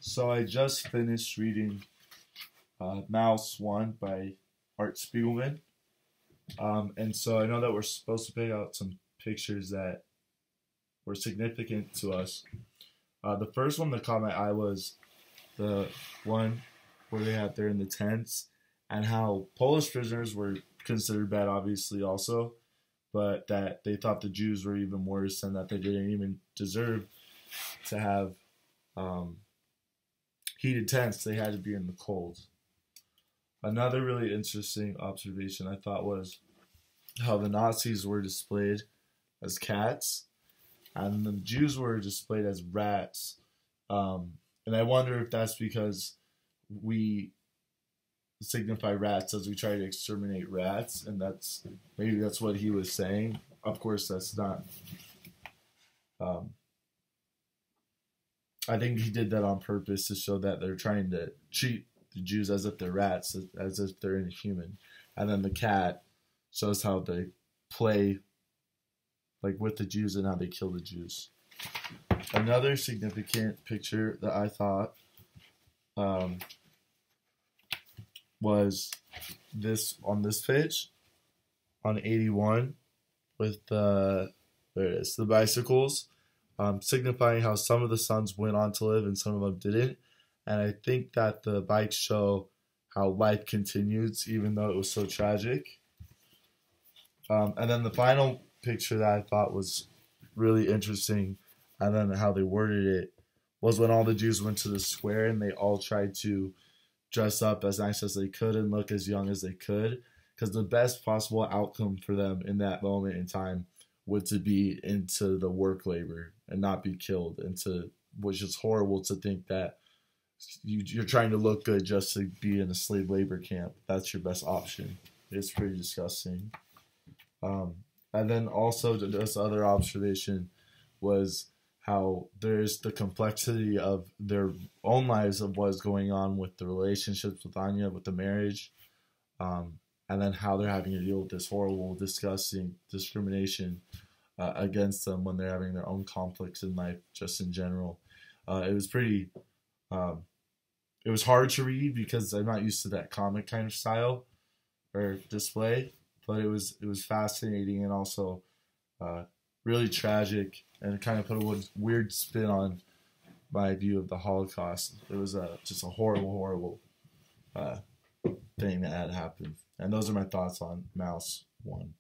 So I just finished reading Mouse 1 by Art Spiegelman. And so I know that we're supposed to pick out some pictures that were significant to us. The first one that caught my eye was the one where they're in the tents, and how Polish prisoners were considered bad, obviously, also, but that they thought the Jews were even worse and that they didn't even deserve to have heated tents. They had to be in the cold. Another really interesting observation I thought was how the Nazis were displayed as cats and the Jews were displayed as rats. And I wonder if that's because we signify rats as we try to exterminate rats, and maybe that's what he was saying. Of course, that's not. I think he did that on purpose to show that they're trying to treat the Jews as if they're rats, as if they're inhuman. And then the cat shows how they play like with the Jews and how they kill the Jews. Another significant picture that I thought was this on this page on 81 with the bicycles, signifying how some of the sons went on to live and some of them didn't. And I think that the bikes show how life continues even though it was so tragic. And then the final picture that I thought was really interesting, and then how they worded it, was when all the Jews went to the square and they all tried to dress up as nice as they could and look as young as they could, because the best possible outcome for them in that moment in time would to be into the work labor and not be killed, which is horrible to think that you're trying to look good just to be in a slave labor camp. That's your best option. It's pretty disgusting. And then also this other observation was how there's the complexity of their own lives of what's going on with the relationships with Anya, with the marriage, and then how they're having to deal with this horrible, disgusting discrimination against them when they're having their own conflicts in life, just in general. It was pretty. It was hard to read because I'm not used to that comic kind of style or display. But it was fascinating and also really tragic, and it kind of put a weird spin on my view of the Holocaust. It was just a horrible, horrible thing that had happened. And those are my thoughts on Mouse 1.